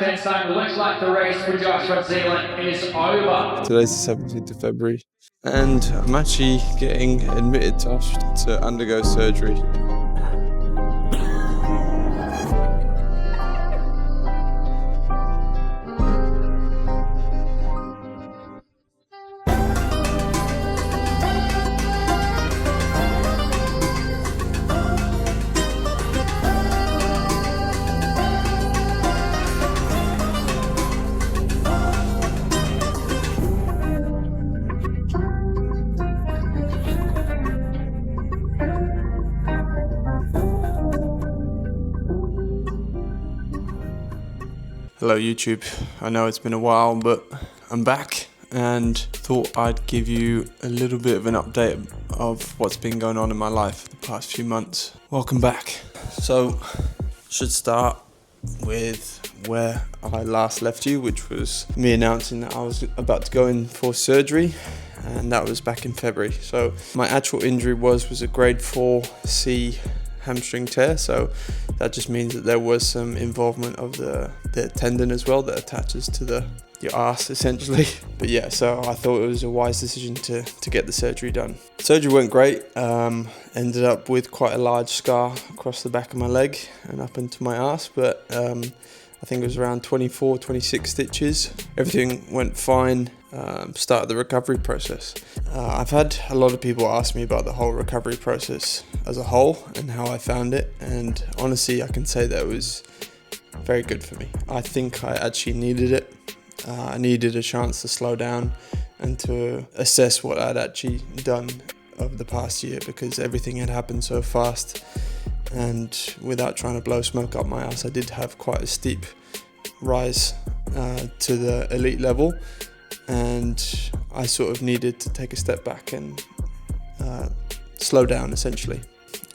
10 stone. Looks like the race for Josh from Zealand is over. Today's the 17th of February, and I'm actually getting admitted to undergo surgery. Hello YouTube, I know it's been a while, but I'm back and thought I'd give you a little bit of an update of what's been going on in my life the past few months. Welcome back. So, should start with where I last left you, which was me announcing that I was about to go in for surgery, and that was back in February. So my actual injury was a grade 4C hamstring tear, so that just means that there was some involvement of the tendon as well that attaches to your arse essentially. But yeah, so I thought it was a wise decision to get the surgery done. Surgery went great. Ended up with quite a large scar across the back of my leg and up into my arse, but I think it was around 24, 26 stitches. Everything went fine. Started the recovery process. I've had a lot of people ask me about the whole recovery process as a whole and how I found it, and honestly I can say that it was very good for me. I think I actually needed it. I needed a chance to slow down and to assess what I'd actually done over the past year, because everything had happened so fast, and without trying to blow smoke up my ass, I did have quite a steep rise to the elite level, and I sort of needed to take a step back and slow down essentially.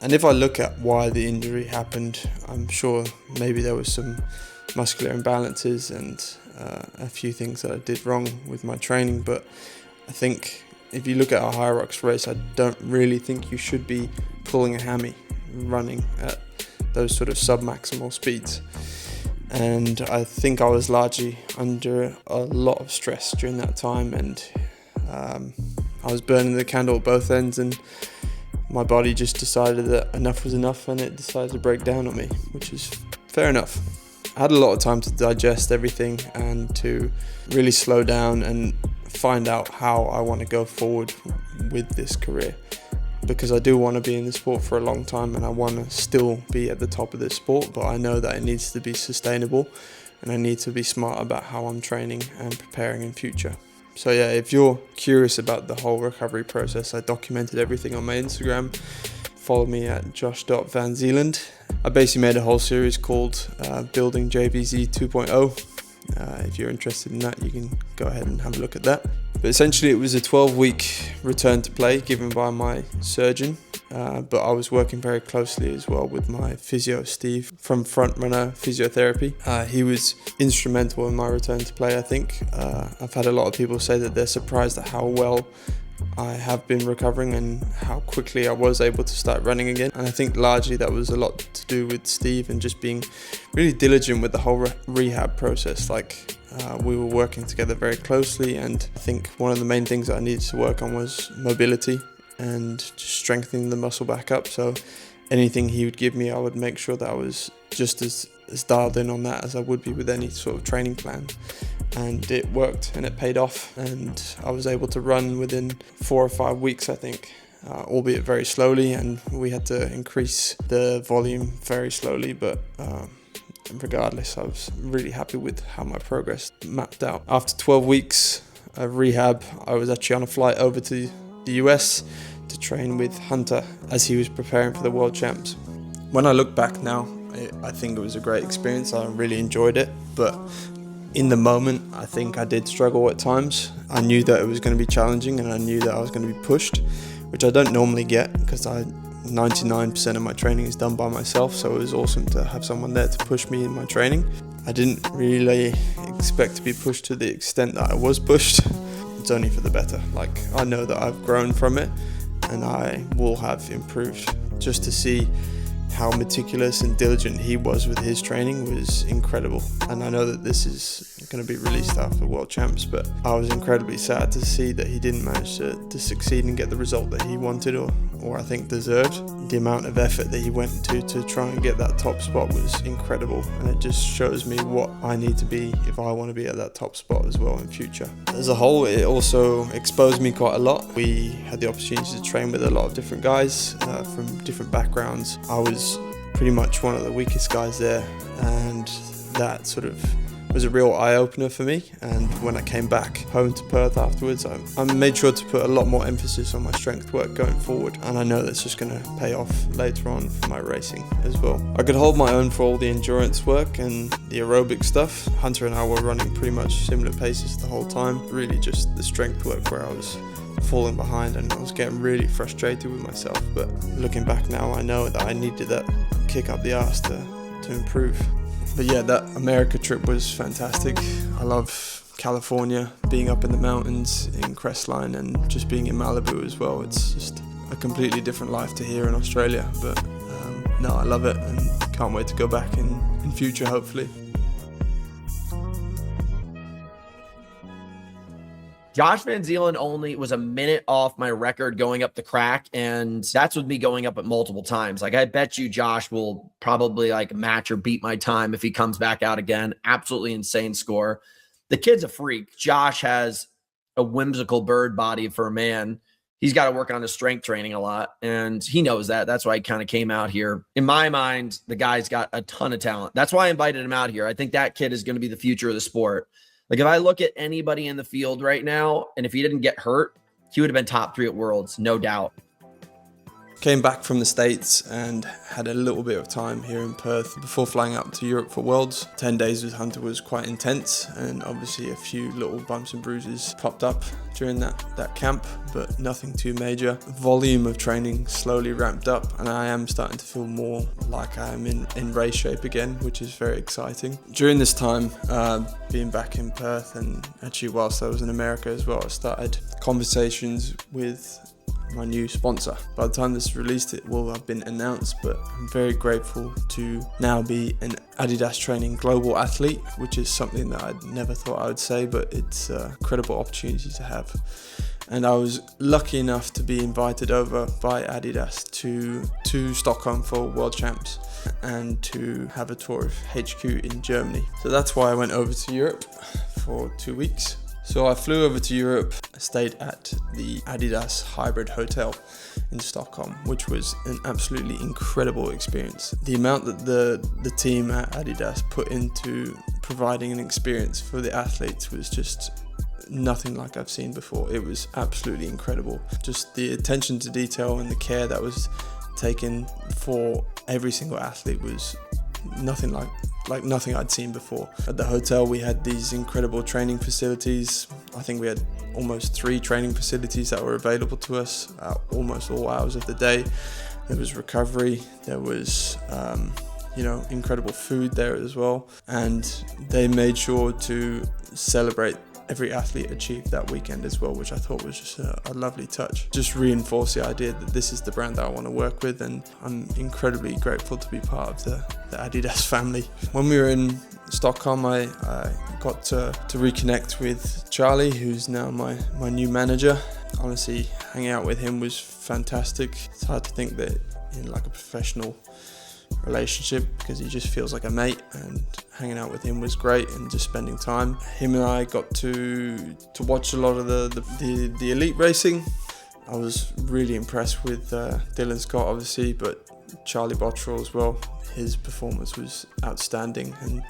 And if I look at why the injury happened, I'm sure maybe there was some muscular imbalances and a few things that I did wrong with my training, but I think if you look at a Hyrox race, I don't really think you should be pulling a hammy running at those sort of sub-maximal speeds. And I think I was largely under a lot of stress during that time, and I was burning the candle at both ends, and my body just decided that enough was enough, and it decided to break down on me, which is fair enough. I had a lot of time to digest everything and to really slow down and find out how I want to go forward with this career, because I do want to be in the sport for a long time and I want to still be at the top of this sport, but I know that it needs to be sustainable and I need to be smart about how I'm training and preparing in future. So yeah, if you're curious about the whole recovery process, I documented everything on my Instagram. Follow me at josh.vanzeeland. I basically made a whole series called Building JVZ 2.0. If you're interested in that, you can go ahead and have a look at that. But essentially it was a 12-week return to play given by my surgeon, but I was working very closely as well with my physio Steve from Frontrunner Physiotherapy. He was instrumental in my return to play, I think. I've had a lot of people say that they're surprised at how well I have been recovering and how quickly I was able to start running again. And I think largely that was a lot to do with Steve and just being really diligent with the whole rehab process. We were working together very closely, and I think one of the main things that I needed to work on was mobility and just strengthening the muscle back up. So anything he would give me, I would make sure that I was just as dialed in on that as I would be with any sort of training plan. And it worked and it paid off, and I was able to run within 4 or 5 weeks, I think, albeit very slowly, and we had to increase the volume very slowly, but regardless, I was really happy with how my progress mapped out. After 12 weeks of rehab, I was actually on a flight over to the US to train with Hunter as he was preparing for the World Champs. When I look back now, I think it was a great experience. I really enjoyed it, but in the moment, I think I did struggle at times. I knew that it was going to be challenging, and I knew that I was going to be pushed, which I don't normally get because 99% of my training is done by myself, so it was awesome to have someone there to push me in my training. I didn't really expect to be pushed to the extent that I was pushed. It's only for the better. I know that I've grown from it and I will have improved. Just to see how meticulous and diligent he was with his training was incredible. And I know that this is going to be released after World Champs, but I was incredibly sad to see that he didn't manage to succeed and get the result that he wanted or I think deserved. The amount of effort that he went to try and get that top spot was incredible, and it just shows me what I need to be if I want to be at that top spot as well in future. As a whole, it also exposed me quite a lot. We had the opportunity to train with a lot of different guys from different backgrounds. I was pretty much one of the weakest guys there, and that sort of was a real eye-opener for me. And when I came back home to Perth afterwards, I made sure to put a lot more emphasis on my strength work going forward, and I know that's just going to pay off later on for my racing as well. I could hold my own for all the endurance work and the aerobic stuff. Hunter and I were running pretty much similar paces the whole time, really just the strength work where I was falling behind and I was getting really frustrated with myself. But looking back now, I know that I needed that kick up the arse to improve. But yeah, that America trip was fantastic. I love California, being up in the mountains in Crestline and just being in Malibu as well. It's just a completely different life to here in Australia. But no, I love it and can't wait to go back in future, hopefully. Josh Van Zeelen only was a minute off my record going up the crack, and that's with me going up it multiple times. Like, I bet you Josh will probably like match or beat my time if he comes back out again. Absolutely insane score. The kid's a freak. Josh has a whimsical bird body for a man. He's got to work on his strength training a lot, and he knows that. That's why he kind of came out here. In my mind, the guy's got a ton of talent. That's why I invited him out here. I think that kid is going to be the future of the sport. Like, if I look at anybody in the field right now, and if he didn't get hurt, he would have been top 3 at Worlds, no doubt. Came back from the States and had a little bit of time here in Perth before flying up to Europe for Worlds. 10 days with Hunter was quite intense, and obviously a few little bumps and bruises popped up during that camp, but nothing too major. Volume of training slowly ramped up, and I am starting to feel more like I am in race shape again, which is very exciting. During this time, being back in Perth, and actually whilst I was in America as well, I started conversations with my new sponsor. By the time this is released, it will have been announced, but I'm very grateful to now be an Adidas training global athlete, which is something that I never thought I would say, but it's a incredible opportunity to have. And I was lucky enough to be invited over by Adidas to Stockholm for World Champs and to have a tour of HQ in Germany. So that's why I went over to Europe for 2 weeks. So I flew over to Europe, stayed at the Adidas Hybrid Hotel in Stockholm, which was an absolutely incredible experience. The amount that the team at Adidas put into providing an experience for the athletes was just nothing like I've seen before. It was absolutely incredible. Just the attention to detail and the care that was taken for every single athlete was nothing like nothing I'd seen before. At the hotel, we had these incredible training facilities. I think we had almost 3 training facilities that were available to us at almost all hours of the day. There was recovery, there was incredible food there as well, and they made sure to celebrate every athlete achieved that weekend as well, which I thought was just a lovely touch. Just reinforce the idea that this is the brand that I want to work with, and I'm incredibly grateful to be part of the Adidas family. When we were in Stockholm, I got to reconnect with Charlie, who's now my new manager. Honestly, hanging out with him was fantastic. It's hard to think that in like a professional relationship, because he just feels like a mate, and hanging out with him was great, and just spending time. Him and I got to watch a lot of the elite racing. I was really impressed with Dylan Scott, obviously, but Charlie Bottrell as well. His performance was outstanding, and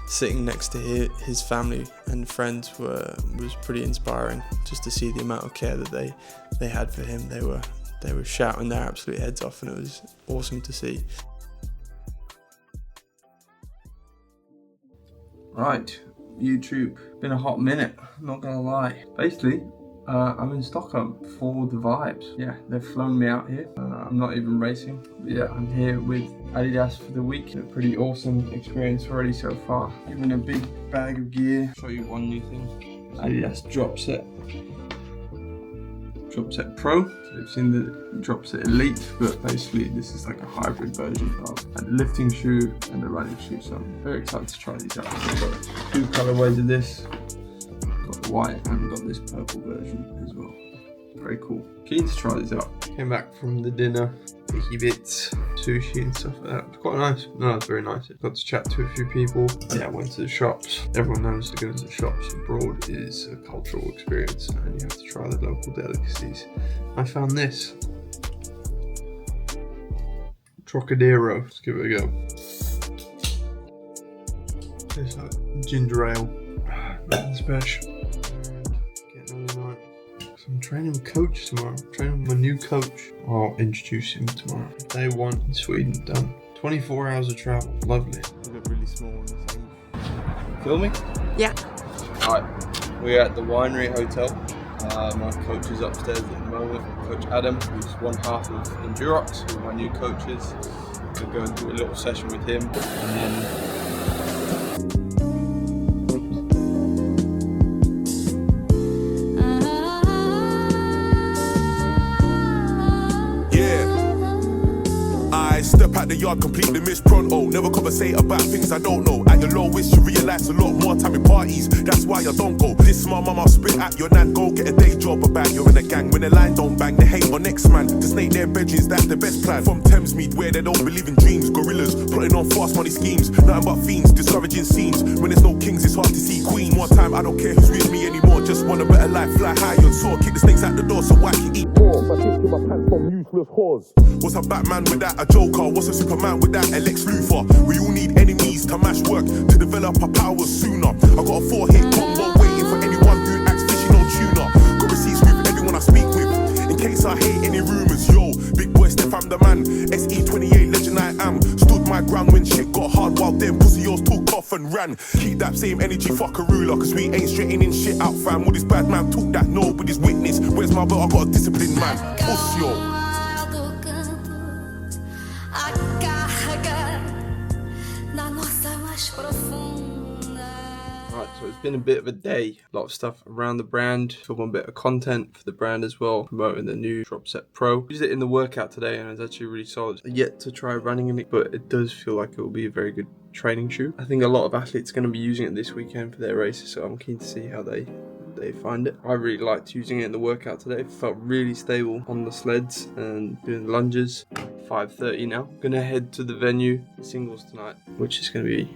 sitting next to his family and friends was pretty inspiring, just to see the amount of care that they had for him. They were shouting their absolute heads off, and it was awesome to see. Right, YouTube. Been a hot minute, not gonna lie. Basically, I'm in Stockholm for the vibes. Yeah, they've flown me out here. I'm not even racing. But yeah, I'm here with Adidas for the week. A pretty awesome experience already so far. Given a big bag of gear. Show you one new thing. Adidas drop set. drop set Pro. So you've seen the drop set Elite, but basically this is like a hybrid version of the lifting shoe and the running shoe. So I'm very excited to try these out. So I've got two colorways of this. Got the white and got this purple version as well. Very cool. Keen to try these out. Came back from the dinner, picky bits, sushi and stuff like that. It's quite nice. No, it's very nice. Got to chat to a few people. Yeah, I went to the shops. Everyone knows to go to the shops abroad is a cultural experience and you have to try the local delicacies. I found this. Trocadero. Let's give it a go. It's like ginger ale. Nothing special. Getting on the night. I'm training with coach tomorrow. I'm training with my new coach. I'll introduce him tomorrow. Day 1 in Sweden, done. 24 hours of travel, lovely. I look really small on the thing. Filming? Yeah. Alright, we're at the Winery Hotel. My coach is upstairs at the moment. Coach Adam, who's one half of Hyrox, who are my new coaches. We'll go and do a little session with him. And then step out the yard, completely miss pronto. Never conversate about things I don't know. At your lowest, you realise a lot more time in parties. That's why I don't go. This my mum, I'll spit at your nan. Go get a day job about you're in a gang. When the line don't bang, they hate on next man. To snake their bedrooms, that's the best plan. From Thamesmead, where they don't believe in dreams. Gorillas, plotting on fast money schemes. Nothing but fiends, discouraging scenes. When there's no kings, it's hard to see queen. One time, I don't care who's with me anymore. Just want a better life, fly high on soar. Kick the snakes out the door so I can eat more. My kick in my pants from useless whores. What's a Batman without a Joker? What's a Superman without a Lex Luthor? We all need enemies to mash work, to develop our powers sooner. I got a 4-hit combo waiting for anyone who acts fishy, no tuner. Got receipts with everyone I speak with, in case I hate any rumours. Yo, big boy Steph, I'm the man. SE28 legend I am. Stood my ground when shit got hard while them pussy yours took off and ran. Keep that same energy, fuck a ruler, cause we ain't straightening shit out, fam. All this bad man talk that nobody's witness. Where's my belt? I got a disciplined man. Puss yo. Right, so it's been a bit of a day. A lot of stuff around the brand. Film a bit of content for the brand as well. Promoting the new Drop Set Pro. Used it in the workout today and it's actually really solid. Yet to try running in it, but it does feel like it will be a very good training shoe. I think a lot of athletes are going to be using it this weekend for their races, so I'm keen to see how they find it. I really liked using it in the workout today. Felt really stable on the sleds and doing the lunges. 5:30 now. Gonna head to the venue, singles tonight, which is gonna be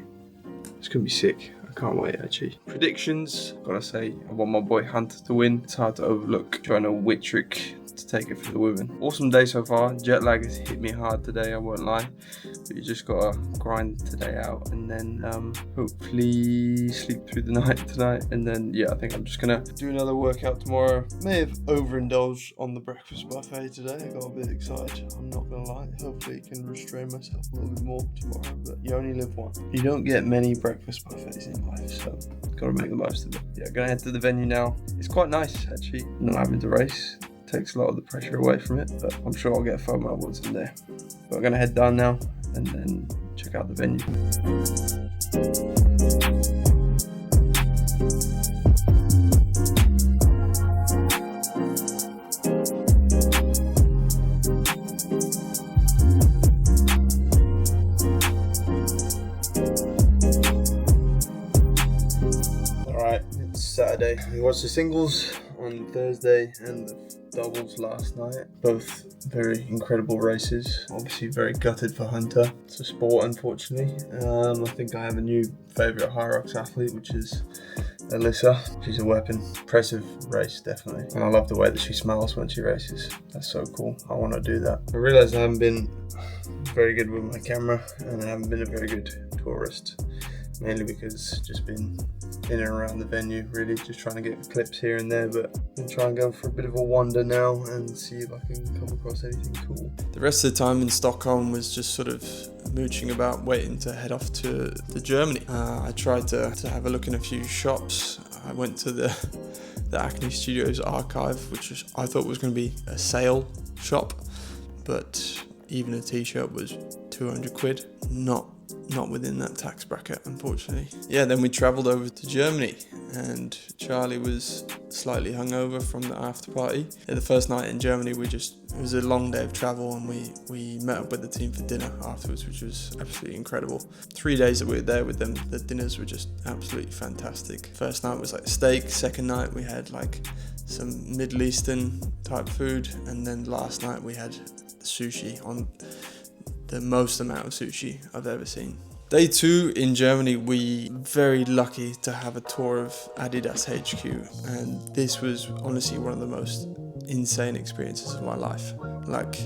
sick. I can't wait actually. Predictions, gotta say, I want my boy Hunter to win. It's hard to overlook. Trying to Whitrick to take it for the women. Awesome day so far. Jet lag has hit me hard today, I won't lie. But you just gotta grind today out and then hopefully sleep through the night tonight. And then yeah, I think I'm just gonna do another workout tomorrow. May have overindulged on the breakfast buffet today. I got a bit excited, I'm not gonna lie. Hopefully I can restrain myself a little bit more tomorrow, but you only live once. You don't get many breakfast buffets in life, so gotta make the most of it. Yeah, gonna head to the venue now. It's quite nice actually, not having to race. Takes a lot of the pressure away from it, but I'm sure I'll get a FOMO once I'm there. But I'm gonna head down now and then check out the venue. Alright, it's Saturday. We watched the singles on Thursday and the doubles last night. Both very incredible races. Obviously very gutted for Hunter. It's a sport, unfortunately. I think I have a new favourite Hyrox athlete, which is Alyssa. She's a weapon. Impressive race, definitely. And I love the way that she smiles when she races. That's so cool. I want to do that. I realise I haven't been very good with my camera and I haven't been a very good tourist. Mainly because just been in and around the venue, really just trying to get clips here and there, but I'm going to try and go for a bit of a wander now and see if I can come across anything cool. The rest of the time in Stockholm was just sort of mooching about, waiting to head off to Germany. I tried to have a look in a few shops. I went to the Acne Studios archive, which I thought was going to be a sale shop, but even a t-shirt was 200 quid. Not within that tax bracket, unfortunately. Yeah, then we travelled over to Germany and Charlie was slightly hungover from the after party. The first night in Germany, it was a long day of travel, and we met up with the team for dinner afterwards, which was absolutely incredible. 3 days that we were there with them, the dinners were just absolutely fantastic. First night was like steak, second night we had like some Middle Eastern type food, and then last night we had sushi, on the most amount of sushi I've ever seen. Day 2 in Germany, we were very lucky to have a tour of Adidas HQ, and this was honestly one of the most insane experiences of my life. Like,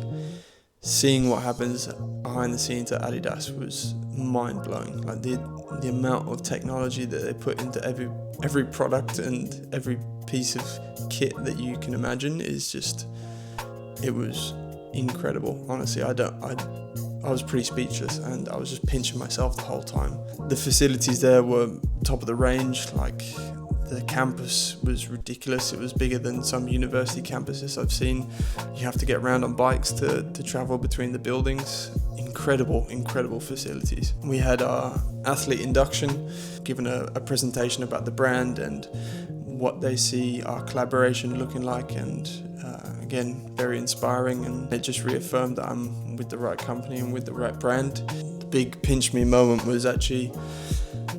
seeing what happens behind the scenes at Adidas was mind-blowing. Like the amount of technology that they put into every product and every piece of kit that you can imagine is just, it was incredible. Honestly, I was pretty speechless, and I was just pinching myself the whole time. The facilities there were top of the range. Like, the campus was ridiculous. It was bigger than some university campuses I've seen. You have to get around on bikes to travel between the buildings. Incredible facilities. We had our athlete induction, given a presentation about the brand and what they see our collaboration looking like, and again, very inspiring, and it just reaffirmed that I'm with the right company and with the right brand. The big pinch me moment was actually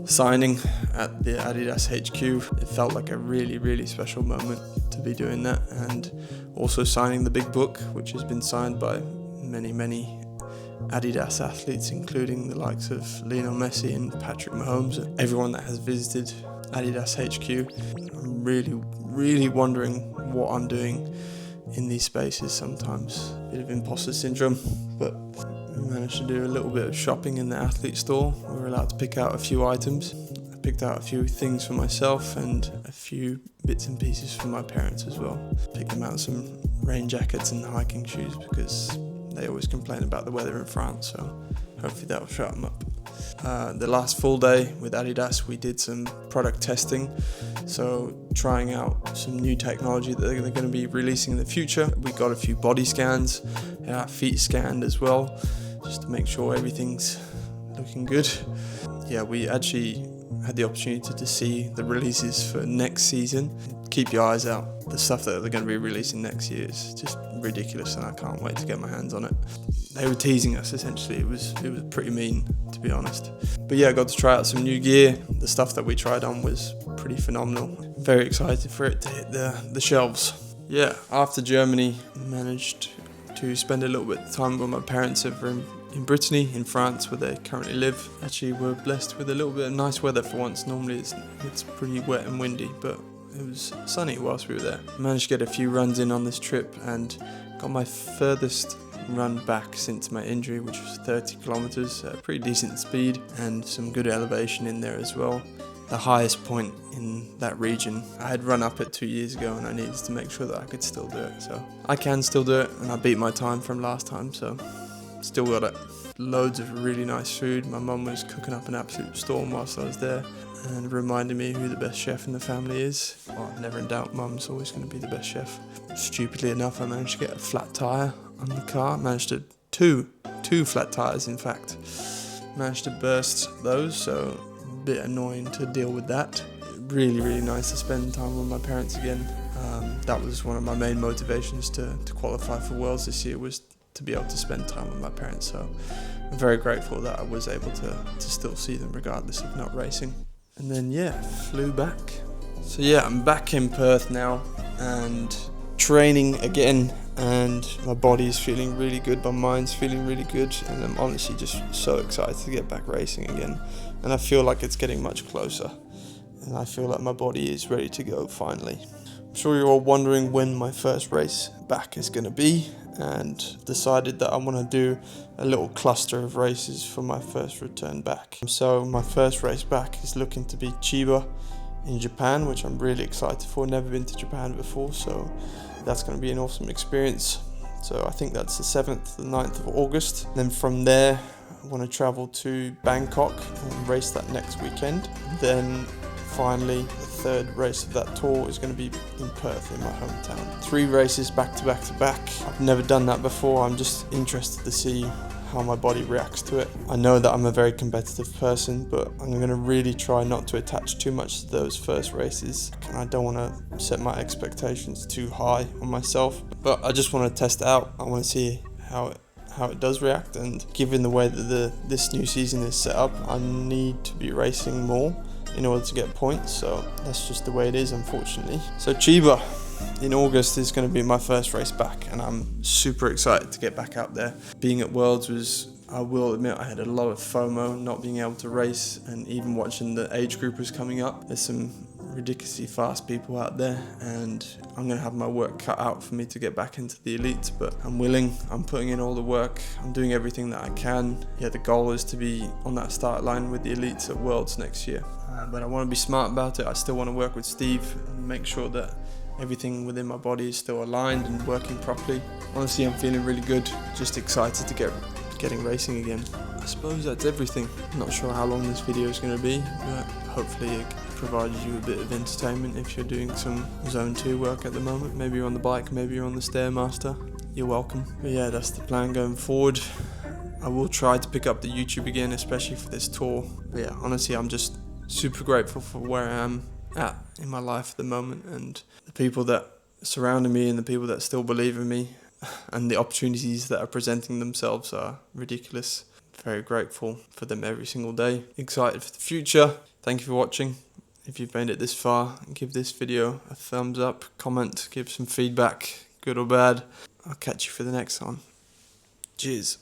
signing at the Adidas HQ. It felt like a really special moment to be doing that, and also signing the big book, which has been signed by many Adidas athletes, including the likes of Lionel Messi and Patrick Mahomes. Everyone that has visited Adidas HQ, I'm really wondering what I'm doing in these spaces sometimes. A bit of imposter syndrome, but we managed to do a little bit of shopping in the athlete store. We were allowed to pick out a few items. I picked out a few things for myself and a few bits and pieces for my parents as well. Picked them out some rain jackets and hiking shoes, because they always complain about the weather in France, so hopefully that will shut them up. The last full day with Adidas, we did some product testing, so trying out some new technology that they're going to be releasing in the future. We got a few body scans and our feet scanned as well, just to make sure everything's looking good. Yeah, we actually had the opportunity to see the releases for next season. Keep your eyes out. The stuff that they're going to be releasing next year is just ridiculous, and I can't wait to get my hands on it. They were teasing us, essentially. It was pretty mean, to be honest. But yeah, I got to try out some new gear. The stuff that we tried on was pretty phenomenal. Very excited for it to hit the shelves. Yeah, after Germany, managed to spend a little bit of time with my parents over in Brittany, in France, where they currently live. Actually, we're blessed with a little bit of nice weather for once. Normally it's pretty wet and windy, but it was sunny whilst we were there. Managed to get a few runs in on this trip, and got my furthest run back since my injury, which was 30 kilometers, pretty decent speed and some good elevation in there as well. The highest point in that region I had run up it 2 years ago, and I needed to make sure that I could still do it. So I can still do it, and I beat my time from last time, so still got it. Loads of really nice food. My mum was cooking up an absolute storm whilst I was there, and reminded me who the best chef in the family is. Well, never in doubt, mum's always going to be the best chef. Stupidly enough, I managed to get a flat tyre on the car. Managed to two flat tyres, in fact. Managed to burst those, so a bit annoying to deal with that. Really nice to spend time with my parents again. That was one of my main motivations to qualify for Worlds this year, was to be able to spend time with my parents. So I'm very grateful that I was able to still see them regardless of not racing. And then flew back. So I'm back in Perth now and training again, and my body's feeling really good, my mind's feeling really good, and I'm honestly just so excited to get back racing again. And I feel like it's getting much closer, and I feel like my body is ready to go finally. I'm sure you're all wondering when my first race back is going to be, and decided that I want to do a little cluster of races for my first return back. So my first race back is looking to be Chiba in Japan, which I'm really excited for. Never been to Japan before, so that's going to be an awesome experience. So I think that's the 7th to the 9th of August. Then from there, I want to travel to Bangkok and race that next weekend. Then finally, the third race of that tour is going to be in Perth, in my hometown. 3 races back to back to back. I've never done that before. I'm just interested to see how my body reacts to it. I know that I'm a very competitive person, but I'm going to really try not to attach too much to those first races. And I don't want to set my expectations too high on myself, but I just want to test it out. I want to see how it does react, and given the way that this new season is set up, I need to be racing more in order to get points, so that's just the way it is, unfortunately. So Chiba in August is going to be my first race back, and I'm super excited to get back out there. Being at Worlds was, I will admit, I had a lot of FOMO not being able to race, and even watching the age groupers coming up. There's some ridiculously fast people out there, and I'm going to have my work cut out for me to get back into the elites, but I'm willing, I'm putting in all the work, I'm doing everything that I can. Yeah, the goal is to be on that start line with the elites at Worlds next year, but I want to be smart about it. I still want to work with Steve and make sure that everything within my body is still aligned and working properly. Honestly, I'm feeling really good, just excited to getting racing again. I suppose that's everything. I'm not sure how long this video is going to be, but hopefully it provides you a bit of entertainment if you're doing some Zone 2 work at the moment. Maybe you're on the bike, maybe you're on the Stairmaster. You're welcome. But yeah, that's the plan going forward. I will try to pick up the YouTube again, especially for this tour. But yeah, honestly, I'm just super grateful for where I am at in my life at the moment, and the people that surround me and the people that still believe in me, and the opportunities that are presenting themselves are ridiculous. Very grateful for them every single day. Excited for the future. Thank you for watching. If you've made it this far, give this video a thumbs up, comment, give some feedback, good or bad. I'll catch you for the next one. Cheers.